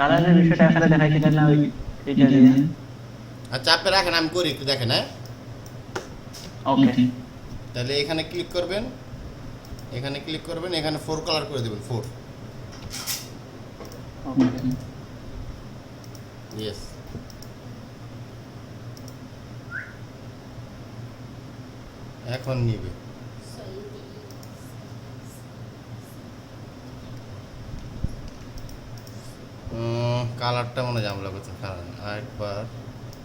কালারের বিষয়টা এখানে দেখাইছিলেন না, ওই এটা দিয়ে। আচ্ছা আপনি রাখেন, আমি করি একটু দেখেন। হ্যাঁ, ওকে তাহলে এখানে ক্লিক করবেন, এখানে ক্লিক করবেন, এখানে 4 কালার করে দেবেন, 4। Okay yes. এখন নিবে কালারটা মনে জামলা করছে, কারণ আরেকবার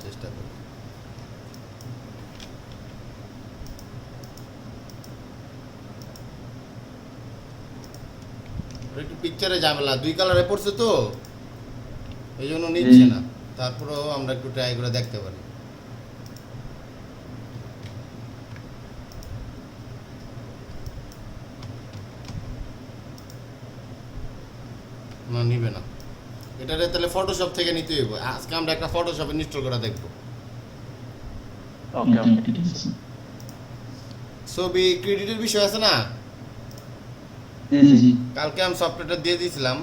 চেষ্টা করি। একটু পিকচারে ঝামেলা, 2 কালারে পড়ছে তো এই জন্য নিচ্ছে না। তারপরেও আমরা একটু ট্রাই করে দেখতে পারি। না, নিবে না। এটারে তাহলে ফটোশপ থেকে নিতে হইব। আজকে আমরা একটা ফটোশপ ইনস্টল করে দেখব। ওকে ওকে ঠিক আছে। ছবি ক্রেডিটের বিষয় আছে না, জি জি কালকে আমি সফটওয়্যারটা দিয়ে দিয়েছিলাম।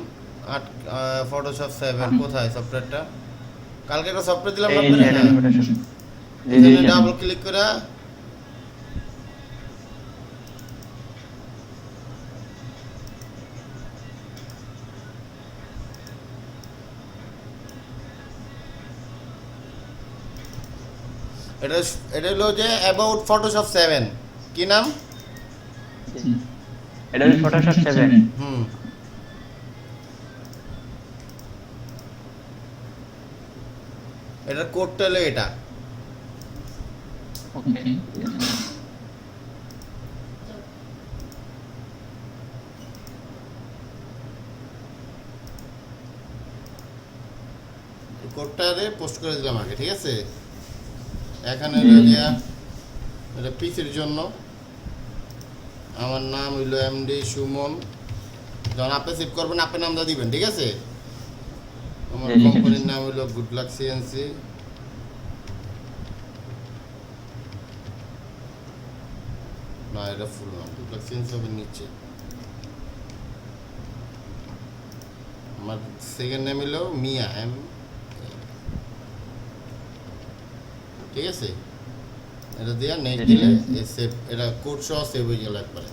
ফটোশপ 7 কোথায় সফটওয়্যারটা? কালকে একটা সফটওয়্যার দিলাম না এই আপনারা? যে এটা ফটোশপ। জি জি এখানে ডাবল ক্লিক করে এটা এটা হলো যে অ্যাবাউট ফটোশপ 7। কি নাম? এটা হলো ফটোশপ 7। হুম, এটার কোডটা হলো এটা। ওকে কোডটারে পোস্ট করে দিলাম আগে, ঠিক আছে? এখানে হলো গিয়া এটা পিসির জন্য। আমার নাম হইলো এমডি সুমন। যখন আপনি সেট করবেন আপনার নামটা দিবেন, ঠিক আছে? আমার জি, ঠিক আছে। কোম্পানির নাম হইলো গুড লাক সিএনসি। না, এটা ফুল নাম গুড লাক সিএনসি হবে নিচে। আমার সেকেন্ড নেম হইলো মিয়া এম, ঠিক আছে? এটা দিয়ে নেক্সট দিলে সেভ, এটা কোড সহ সেভ হয়ে গেল একবারে।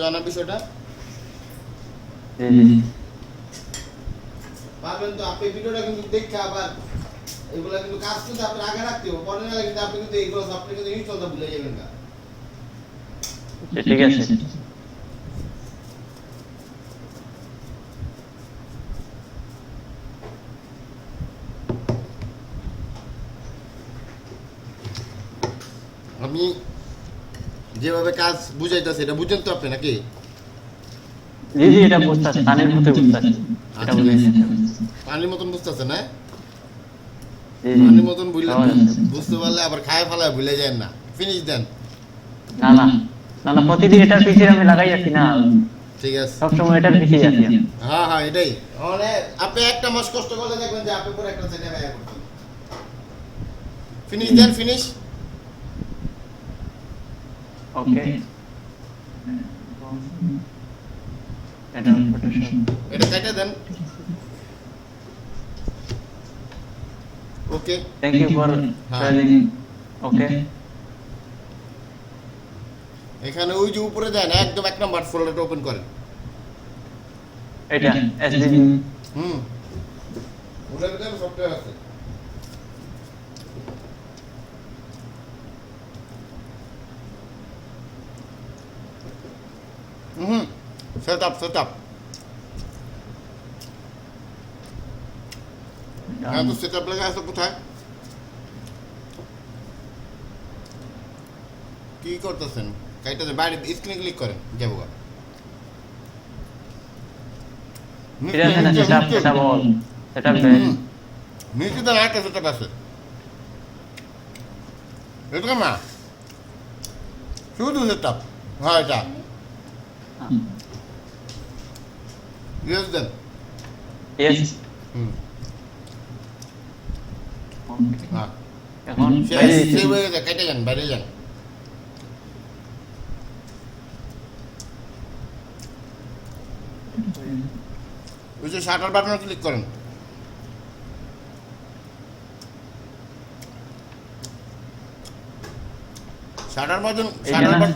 জানা বিষয়টা জি জি পারবেন তো? আপনি ভিডিওটা কিন্তু দেখে আবার এগুলা কিন্তু কাজ কিন্তু আপনি আগে রাখতে হবে, পরে না কিন্তু আপনি কিন্তু এইগুলো আপনি কিন্তু ইনস্টলটা ভুলে যাবেন না। ঠিক আছে। আমি যেভাবে কাজ বুঝাইতেছি এটা বুঝেন তো আপনি নাকি? জি জি এটা বুঝতাছি, কানের মধ্যে বুঝতাছি, এটা বুঝাইছি। পানির মতন বুঝতেছে না? জি জি পানির মতন আওয়াজ আছে। বুঝতে পারলে আবার খায় ফেলায় ভুলে যায় না। ফিনিশ দেন। না না না না, প্রতিদিন এটার পিছিয়ে আমি লাগাই আছি না, ঠিক আছে। সবসময় এটার পিছিয়ে আছি আমি। হ্যাঁ হ্যাঁ, এটাই মানে আপনি একটা মাস কষ্ট করলে দেখবেন যে আপনি পুরো একটা সেটে ব্যয় করছেন। ফিনিশ দেন, ফিনিশ। ওকে এটা ফটোশপ। এটা কেটে দেন। ওকে, থ্যাংক ইউ ফর হ্যাঁ। জয়েনিং। ওকে এখানে ওই যে উপরে দেন একদম 1 নাম্বার ফোল্ডারটা ওপেন করেন। এটা এসডি। হুম, ওটার ভিতরে সফটওয়্যার আছে। হুম, সেটআপ সেটআপ। হ্যাঁ, তো সেটআপ লেখা আছে কোথায়? কি করতেছেন? কাইটাতে বাইরে স্ক্রিনে ক্লিক করেন, যাবো গা। এটা আছে না সেটআপ, সেটআপ অল, সেটআপ দেন। নিচে তো একটা সেটআপ আছে। এটা না, শুধু সেটআপ। হ্যাঁ, এটা ইয়েস দেন। ইয়েস হুম, হ্যাঁ। এখন সেভ হয়ে গেছে, কেটে যান, বাইরে যান। ওই যে শাটার বাটনে ক্লিক করেন। শাটার বাটন এইখানে? শাটার বাটন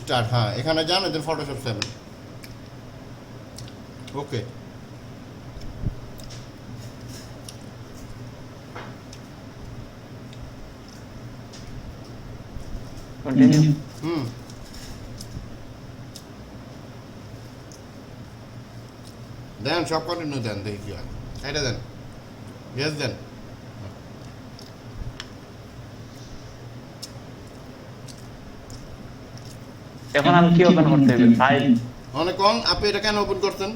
স্টার্ট, হ্যাঁ এখানে যান, এদের ফটোশপ 7 ওকে। কন্টিনিউ। হুম দেন, সব কন্টিনিউ দেন, দেখি কি হয়। এটা দেন, ইয়েস দেন। এখন আমি কি ওপেন করতে হবে? ফাইল। অনেক কম, আপনি এটা কেন ওপেন করতেন?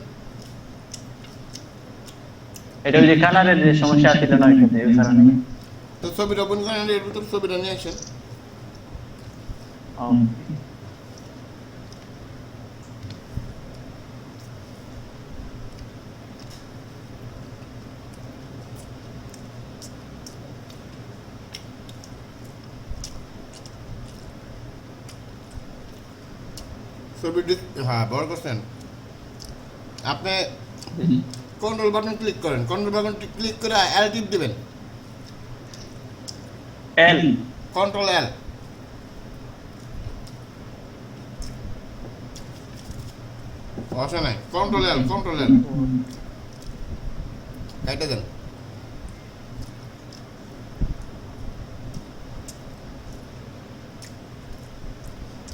এটা ওই যে কালারের যে সমস্যা ছিল না এখানে, এই কারণে। তো ছবিটা ওপেন করেন, এর ভিতর ছবিটা নিয়ে আসেন। ও, ছবিটি হ্যাঁ বড় করছেন। আপনি কন্ট্রোল বাটন ক্লিক করেন, কন্ট্রোল বাটন ক্লিক করে এল টিপ দিবেন। এল। কন্ট্রোল এল। অসা নাই, কন্ট্রোল এল, কন্ট্রোল এল। এটা দেন।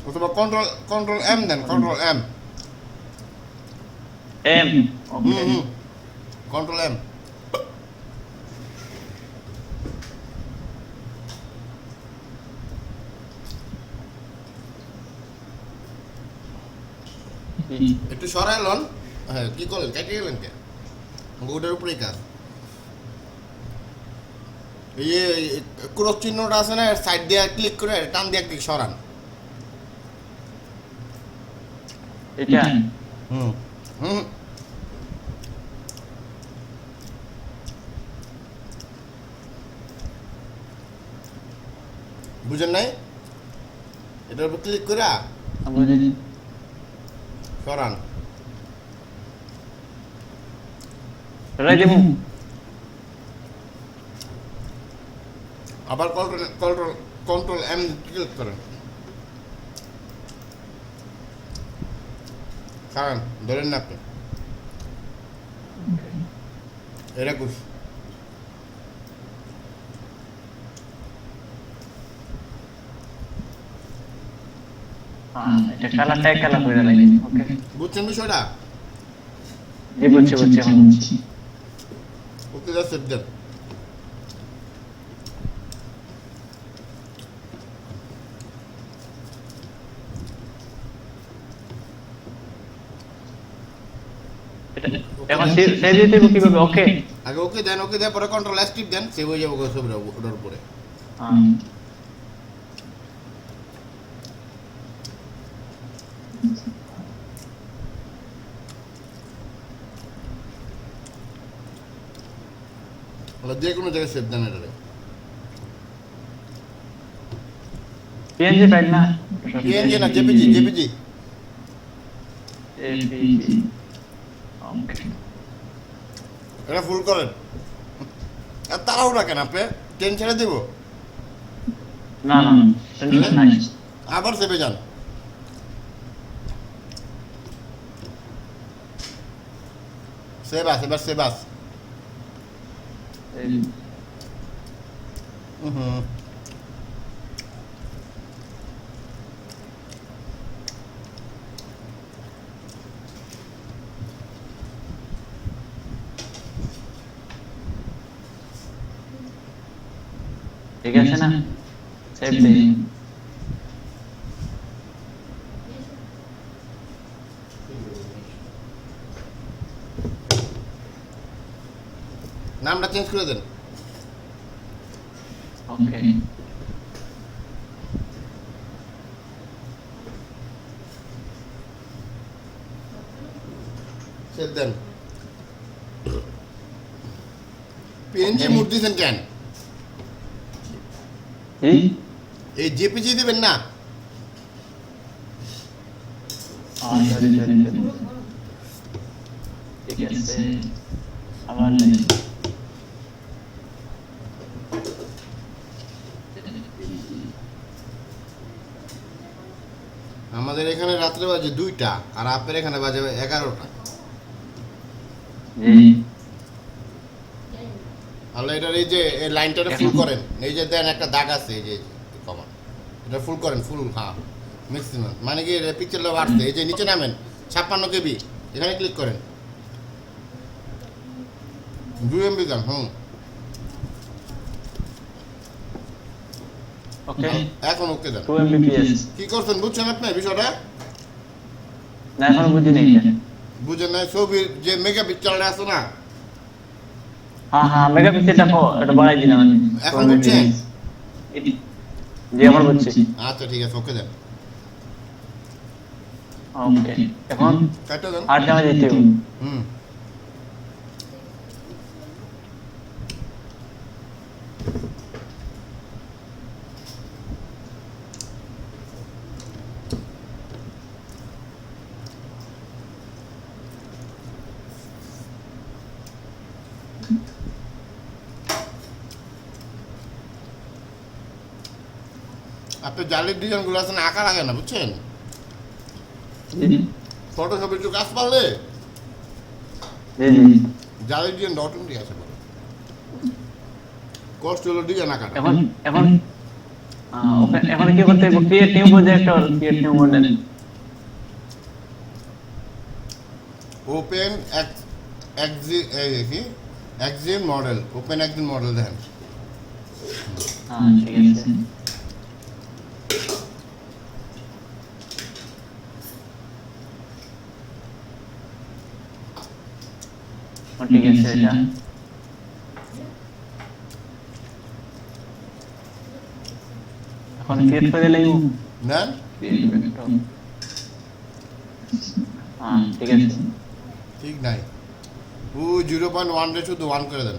অথবা কন্ট্রোল এম দেন, control M. M. Okay. Control M. একটু সরাই লন। হ্যাঁ কি করলেন, কেটে গেলেন কে? ওটার উপরেই কাজ। এই যে ক্রস চিহ্নটা আছে না, সাইড দিয়ে ক্লিক করে টান দিয়ে একদিকে সরান। এটা হুম হুম বুঝেন নাই? এটার উপর ক্লিক করে বুঝেছি। সরান। সরাই দেবো। আবার কন্ট্রোল এম ক্লিক করেন। কারণ ধরেন না আপনি এটা কুছ এটা কালারটা এক কালার হয়ে লাগে। ওকে। বুঝছেন বিষয়টা? জি বুঝছি, বুঝছি, এখন বুঝছি। ওকে যা সেভ দেন। এটা এখন সেভ দিতে হবে কিভাবে? ওকে। আগে ওকে দেন, ওকে দেওয়ার পরে কন্ট্রোল এস টিপ দেন, সেভ হয়ে যাবে ছবিটা ওটার উপরে। যে কোনো জায়গায় সেভ দেন এটারে। পিএনজি ফাইল না? পিএনজি না, জেপিজি, জেপিজি। জেপিজি। ওকে। এটা ফুল করেন। আর তাড়াহুড়া কেন আপনি? ট্রেন ছেড়ে দিব? না না, টেনশন নাই। আবার সেভে যান। সেভ আস, এবার সেভ আস। হুম ঠিক আছে না? সেভ দেই। নামটা চেঞ্জ করে দেন। ওকে। সেভ দেন। পিএনজি মুড দিয়েছেন কেন? জি এই জেপিজি দিবেন না? সরি সরি সরি ঠিক আছে আবার নেই আমাদের এখানে রাত্রে বাজে 2টা আর আপনার এখানে বাজে 11টা। জি তাহলে এটার এই যে এই লাইনটা ফুল করেন, এই যে দেন একটা দাগ আছে এই যে কমা, এটা ফুল করেন, ফুল হ্যাঁ ম্যাক্সিমাম মানে কি পিকচারটা বাড়ছে, এই যে নিচে নামেন 56 কেবি এখানে ক্লিক করেন 2 এমবি গান। ওকে এখন ওকে দেন। 2 mbps কি করছেন বুঝছেন আপনি বিষয়টা? না এখনো বুঝি নাই এটা বুঝেন না? ছবির যে মেগা পিক্সেলটা আছে না, হ্যাঁ মেগাপিক্সেলটা এটা বাড়াই দিলাম আমি এখন বুঝছেন? জি এখন বুঝছি আচ্ছা ঠিক আছে, ওকে দেন। ওকে এখন কাটটা দেন। আর জামা দিতে হবে হুম আপনার জালের ডিজাইনগুলো আছে না, আঁকা লাগে না বুঝছেন? ফটোশপে একটু কাজ পারলে জি জি জালের ডিজাইন অটোমেটিক আছে বলে। কষ্ট হলো ডিজাইন আঁকাটা। এখন এখন এখন কি করতে হবে? ক্রিয়েট নিউ প্রজেক্ট আর create new model open Exim model, open Exim model দেন। হ্যাঁ ঠিক আছে ঠিক আছে এটা এখন ক্রিয়েট করে দিলেই নেন। হ্যাঁ ঠিক আছে ঠিক নাই, ও 0.1 রে শুধু 1 করে দেন।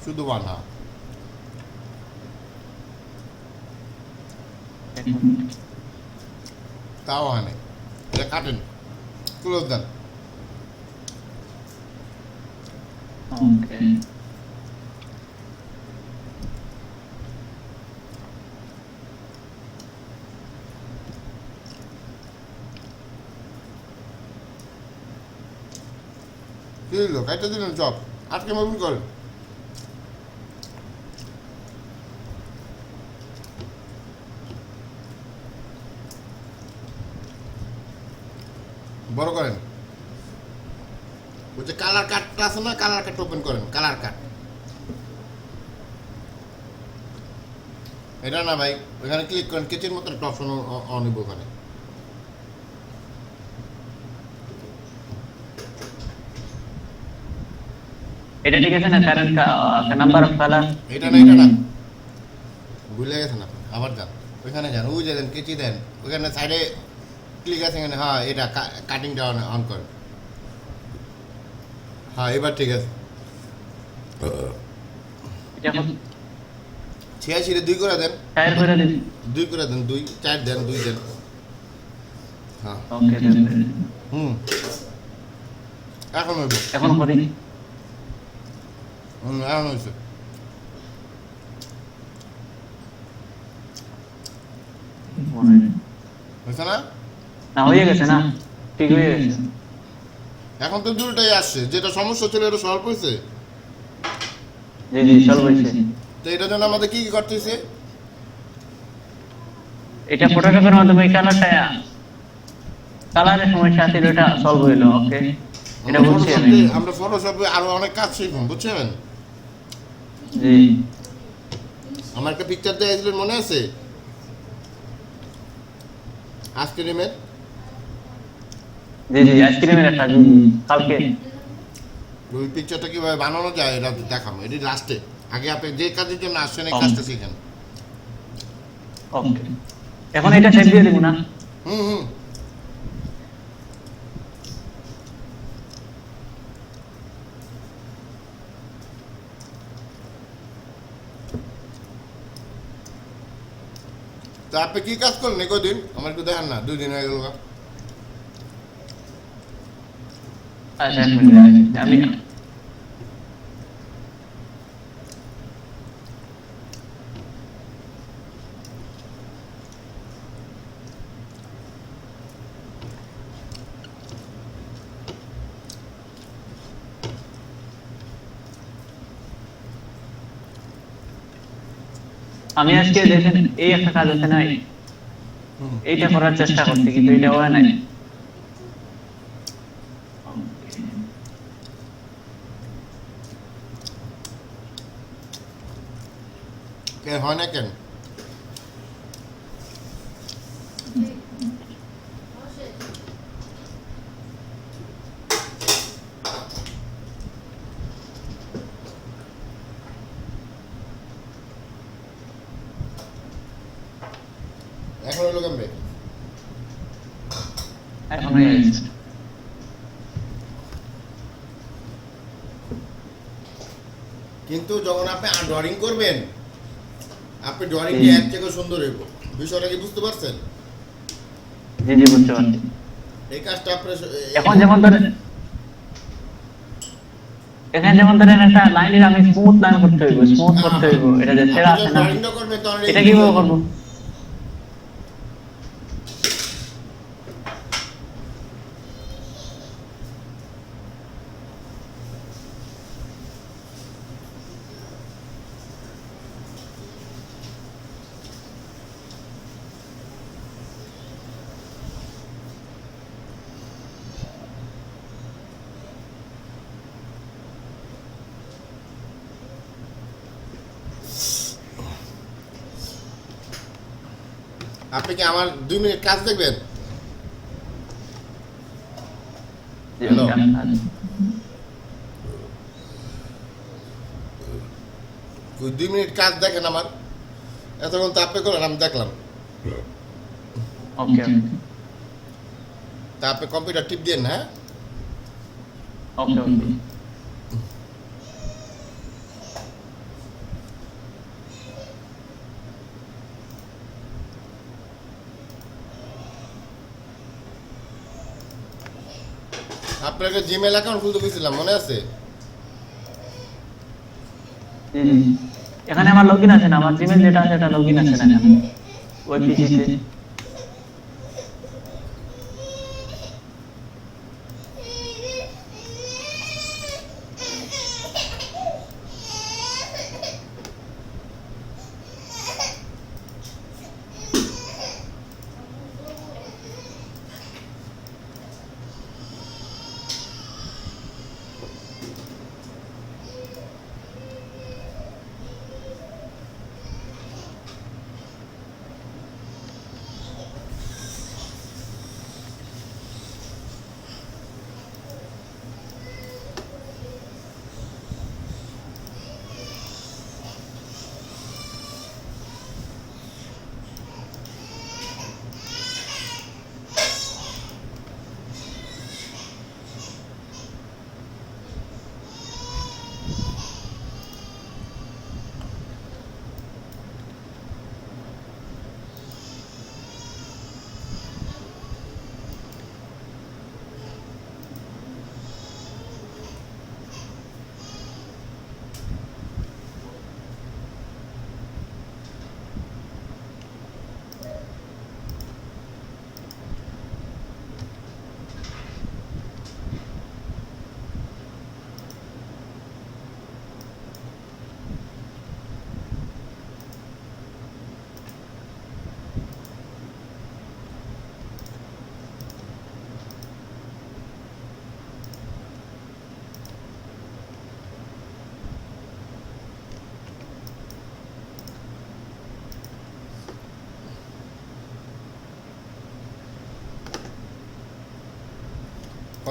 শুধু 1 হ্যাঁ। তাও হয় নাই, এটা কাটেন, ক্লোজ দেন। ওকে কি হলো? কাটতে দিলেন সব, আজকে মোবিল করেন। বড় করেন, ওই যে কালার কাটটা আছে না, কালার কাট ওপেন করেন, কালার কাট। এটা না ভাই, ওখানে ক্লিক করেন, কেচির মতো একটা অপশন অন হইব ওখানে। এটা ঠিক আছে না কারেন্ট নাম্বার অফ কালার এটা না, এটা না, ভুলে গেছেন আপনি, আবার যান ওইখানে, যান ওই যে দেন কেচি দেন, ওইখানে সাইডে ক্লিক আছে এখানে, হ্যাঁ এটা কাটিংটা অন করেন। হ্যাঁ এবার ঠিক আছে। এটা 86 রে 2 করে দেন, টায়ার করে দিন 2 করে দেন, 2 4 দেন, 2 দেন। হ্যাঁ ওকে হুম এখন হইব, এখন করি এখন হয়েছে। হয়েছে না? না হয়ে গেছে না ঠিক হয়ে গেছে এখন তো দুটোটাই আসছে, যেটা সমস্যা ছিল এটা সলভ হয়েছে। জি জি সলভ হয়েছে তো এটার জন্য আমাদের কি কি করতে হয়েছে? এটা ফটোশপের মাধ্যমে কালারের সমস্যা আছে এটা সলভ হইলো ওকে এটা বুঝছি আমি আমরা ফটোশপে আরো অনেক কাজ শিখব বুঝছেন? জি আমার একটা পিকচার দিয়েছিলেন মনে আছে আইসক্রিমের? জি জি আইসক্রিমের একটা কালকে ওই পিকচারটা কিভাবে বানানো যায় এটা দেখাবো, এটি লাস্টে। আগে আপনি যে কাজের জন্য আসছেন এই কাজটা শিখেন। ওকে এখন এটা সেভ দিয়ে দিব না? হুম হুম তা আপনি কি কাজ করলেন কদিন আমার একটু দেখান না 2 দিন হয়ে গেল আচ্ছা এক মিনিট আমি আমি আজকে দেখেন এই একটা কাজ আছে না এইটা করার চেষ্টা করছি কিন্তু এটা হয় নাই কেন হয় না কেন এখন হলো কেমবে এখন হয়ে গেছে কিন্তু যখন আপনি ড্রয়িং করবেন আপনি ড্রয়িং এক থেকে সুন্দর হইব বিষয়টা কি বুঝতে পারছেন জি জি বুঝতে পারছি এই কাজটা আপনি এখন যেমন ধরেন এখানে যেমন ধরেন একটা লাইনের আমি স্মুথ লাইন করতে হইব স্মুথ করতে হইব এটা যে ছেড়া আছে না ড্রয়িংটা করবেন তখন এটা কিভাবে করব আপনি কি আমার 2 মিনিট কাজ দেখবেন জি, Hello. ওই 2 মিনিট কাজ দেখেন আমার এতক্ষণ তো আপনি করেন আমি দেখলাম ওকে তা আপনি কম্পিউটার টিপ দেন হ্যাঁ ওকে ওকে আপনাকে জিমেল অ্যাকাউন্ট খুলতে গেছিলাম মনে আছে জি জি এখানে আমার লগইন আছে না আমার জিমেল যেটা আছে এটা লগইন আছে না ওই পিসিতে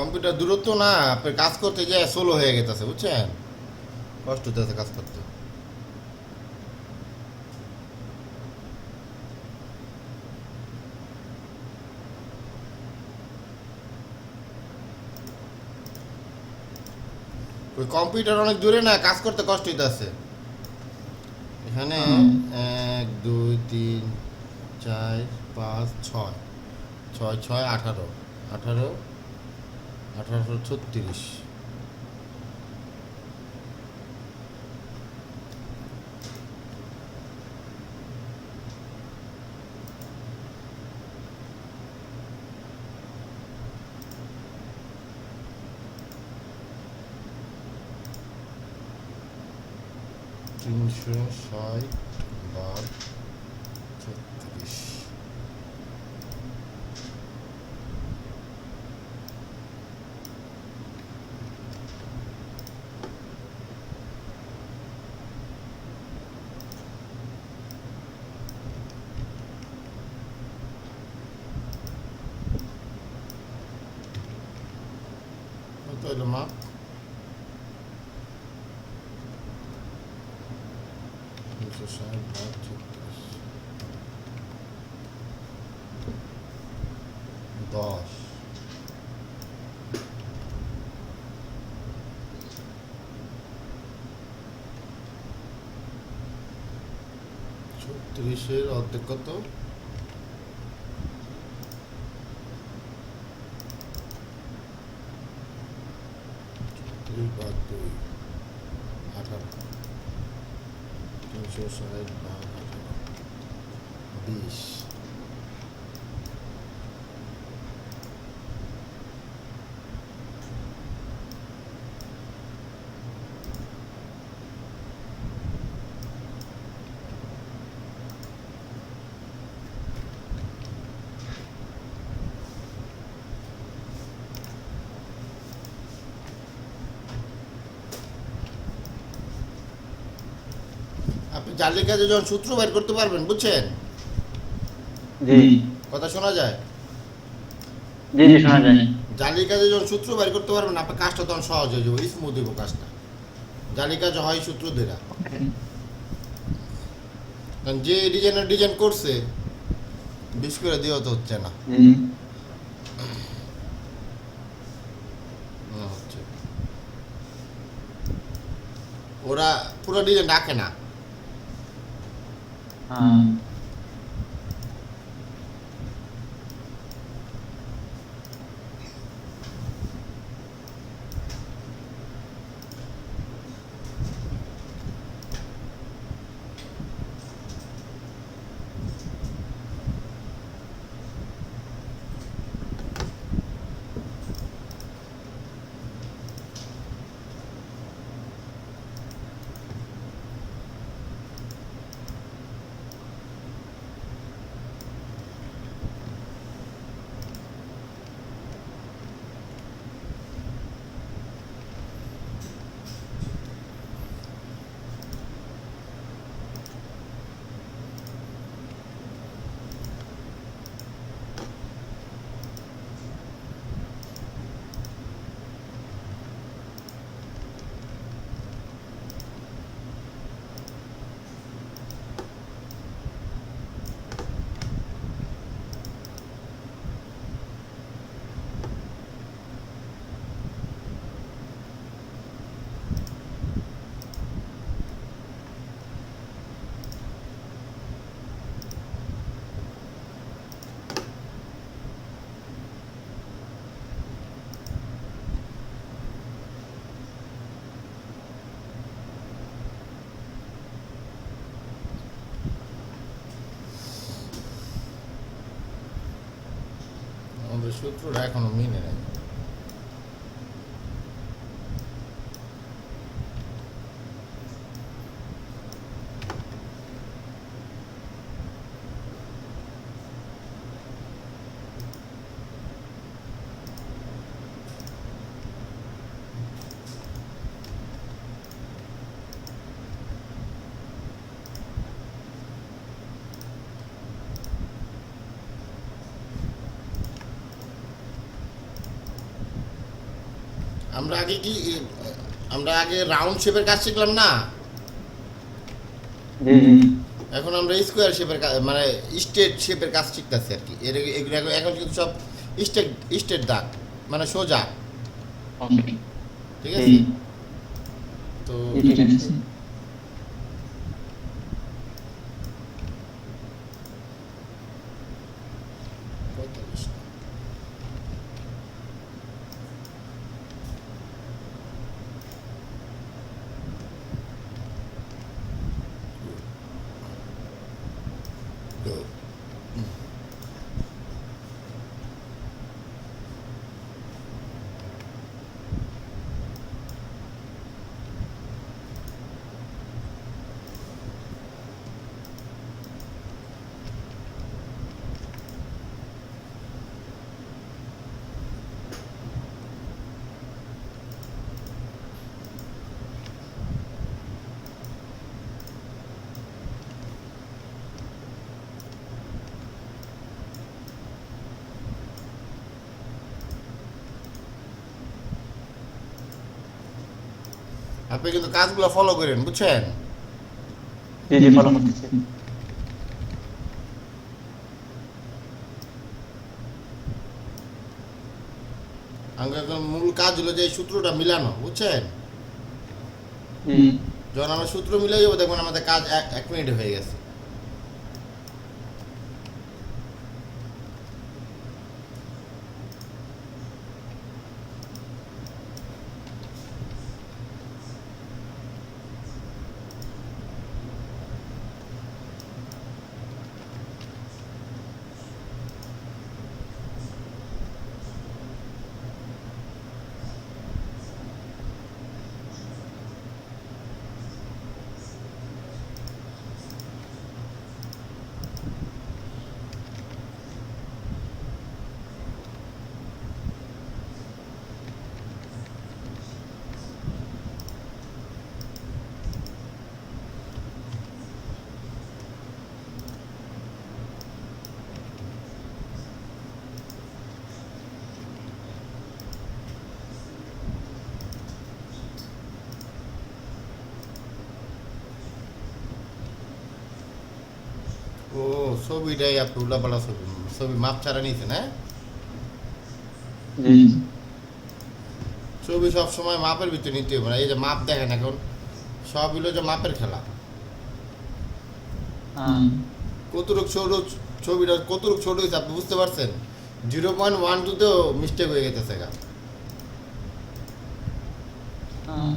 কম্পিউটার দূরত্ব না আপনি কাজ করতে গিয়ে সোলো হয়ে গেছে বুঝছেন কষ্ট হতেছে কাজ করতে ওই কম্পিউটার অনেক দূরে না কাজ করতে কষ্ট হইতেছে এখানে 1 2 3 4 5 6 6 6 18 18 1836 360 বার 36 কত হলো মাপ 360 বার 36 10 36 অর্ধেক কত 3 বার 2 18 360 বার 18 20 আপনি জালির কাজে যখন সূত্র বের করতে পারবেন বুঝছেন জি কথা শোনা যায় জি জি শোনা যায়। জালির কাজে যখন সূত্র বের করতে পারবেন আপনার কাজটা তখন সহজ হয়ে যাবে স্মুথ হইব কাজটা জালির কাজ হয় সূত্র দেরা কারণ যে ডিজাইন করছে বিশ করে দিয়েও তো হচ্ছে না জি না হচ্ছে ওরা পুরো ডিজাইন রাখে না হ্যাঁ আমাদের সূত্রটা এখনো মিলে নেই আমরা আগে রাউন্ড শেপের কাজ শিখলাম না জি জি এখন আমরা স্কোয়ার শেপের কাজ মানে স্ট্রেট শেপের কাজ শিখতেছি আর কি এগুলো এখন কিন্তু সব স্ট্রেট দাগ মানে সোজা ওকে ঠিক আছে জি তো জি ঠিক আছে 45 না। Good. আপনি কিন্তু কাজগুলো ফলো করেন, বুঝছেন? জি জি ফলো করতেছি। আমাদের এখন মূল কাজ হলো যে এই সূত্রটা মিলানো, বুঝছেন? জি যখন আমরা সূত্র মিলাই যাবো দেখবেন আমাদের কাজ 1 মিনিটে হয়ে গেছে। ও ছবিটাই আপনি উল্লাপাল্লা ছবি ছবি মাপ ছাড়া নিয়েছেন, হ্যাঁ? জি ছবি সব সময় মাপের ভিতরে নিতে হবে না। এই যে মাপ দেখেন এখন সব হলো যে মাপের খেলা। হ্যাঁ কতটুক ছোট ছবিটা কতটুক ছোট হয়েছে আপনি বুঝতে পারছেন? 0.12তেও মিস্টেক হয়ে গেছে গা। হ্যাঁ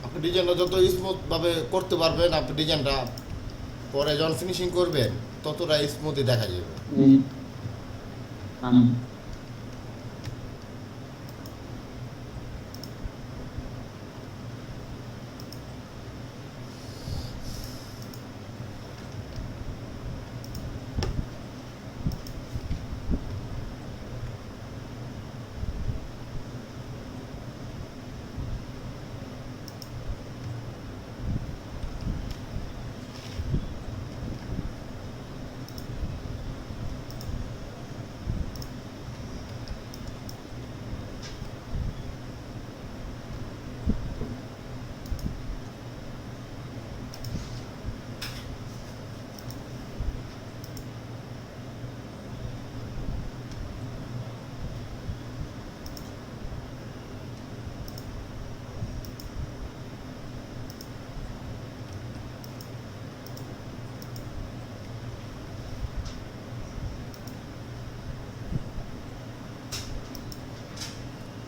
আপনি ডিজাইনটা যত স্মুথ ভাবে করতে পারবেন আপনি ডিজাইনটা পরে যখন ফিনিশিং করবেন ততটা স্মুথই দেখা যাবে। জি হ্যাঁ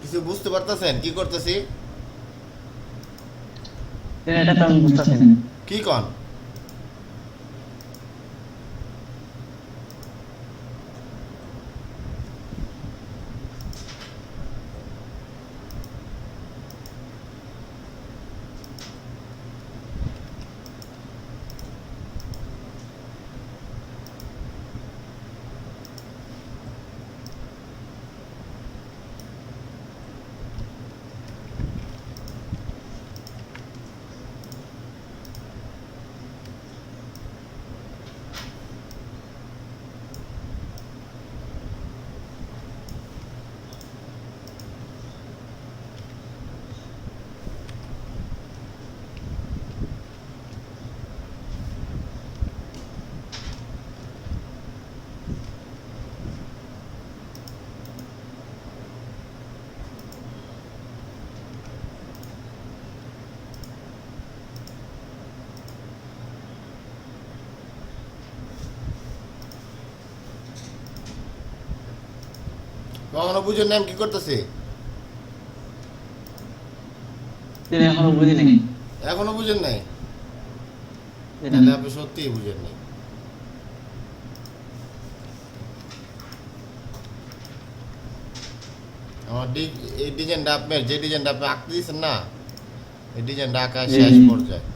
কিছু বুঝতে পারতেছেন কি করতেছি? এটা তো আমি বুঝতেছি না। কি কন? কখনো বুঝেন না আমি কি করতেছি? তিনি এখনো বুঝি নাই। এখনো বুঝেন নাই? এটা তাহলে আপনি সত্যিই বুঝেন নাই। আমার এই ডিজাইনটা আপনার যে ডিজাইনটা আপনি আঁকতে দিয়েছেন না, এই ডিজাইনটা আঁকা শেষ পর্যায়ে।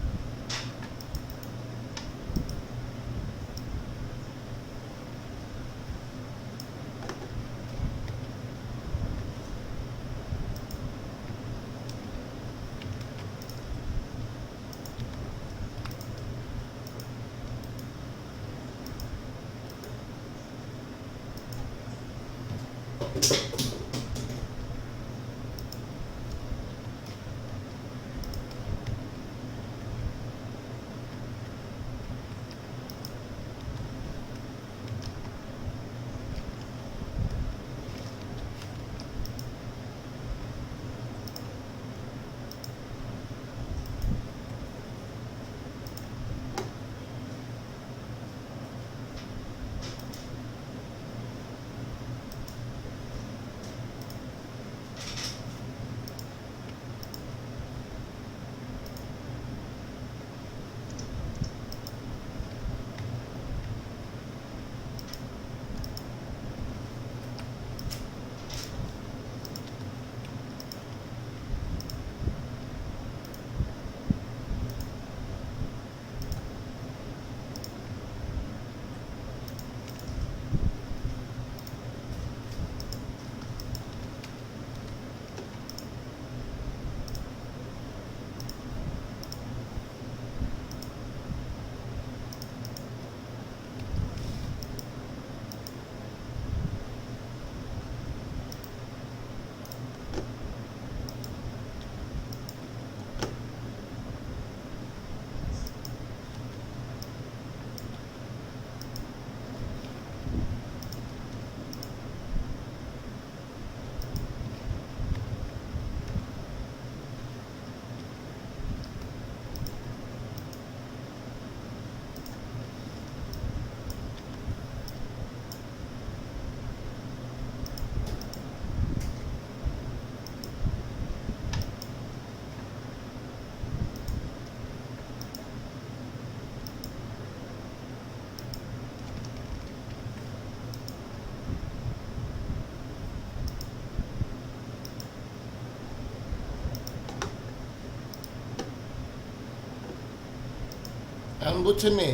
এখন বুঝছেন নি?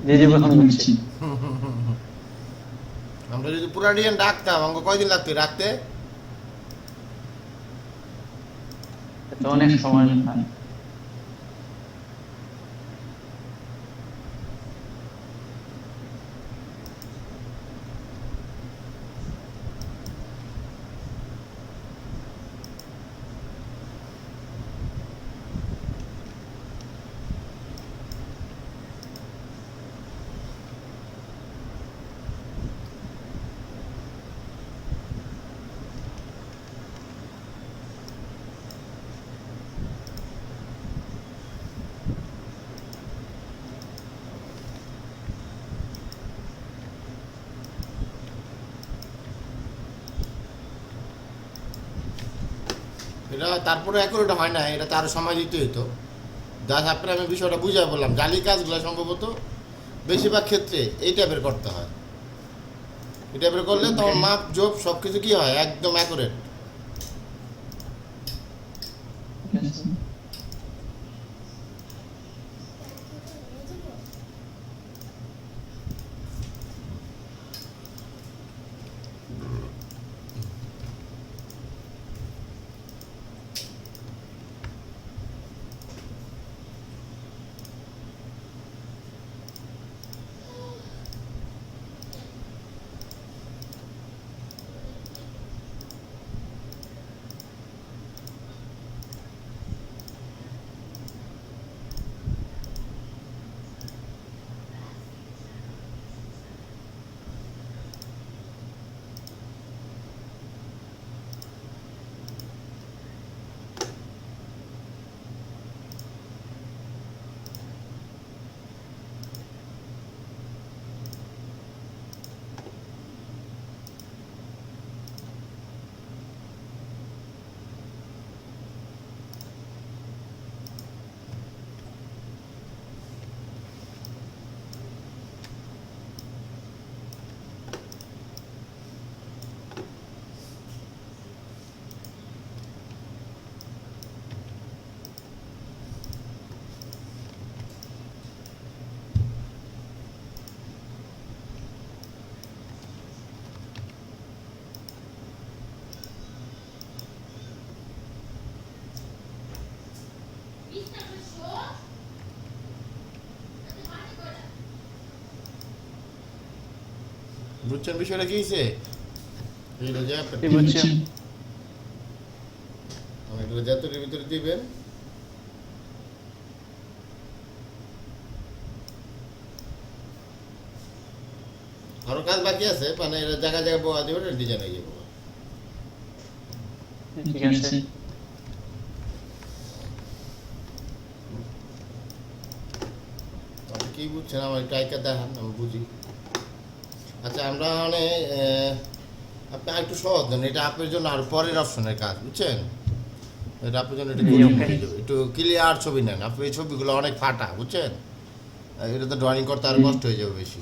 যে যে এখন বুঝছি। আমরা যদি পুরা ডিজাইন রাখতাম আমাকে কয়দিন লাগতো রাখতে? তো অনেক সময় লাগে। এটা তারপরে অ্যাকুরেট হয় না, এটা আরও সময় দিতে হতো। জাস্ট আপনার আমি বিষয়টা বুঝাই বললাম, জালি কাজগুলো সম্ভবত বেশিরভাগ ক্ষেত্রে এই টাইপের করতে হয়। এই টাইপের করলে তখন মাপ জোপ সব কিছু কী হয়, একদম অ্যাকুরেট। ঠিক আছে। বুঝছেন বিষয়টা কী হয়েছে? এইটা যে আপনার কি বুঝছেন? আমি এটা যতটির ভিতরে দিবেন, আরও কাজ বাকি আছে, মানে এটা জায়গায় জায়গায় বোয়া দেবেন, ডিজাইন হয়ে যাবে। ঠিক আছে। আপনি কী বুঝছেন আমার একটু আইকা দেখান, আমি বুঝি। আচ্ছা, আমরা মানে আপনি আর একটু সহজ দেন, এটা আপনার জন্য আর পরের অপশনের কাজ, বুঝছেন? এটা আপনার জন্য একটু কঠিন হয়ে যাবে। একটু ক্লিয়ার ছবি নেন, আপনি এই ছবিগুলো অনেক ফাটা, বুঝছেন? এটা তো ড্রয়িং করতে আরও কষ্ট হয়ে যাবে বেশি।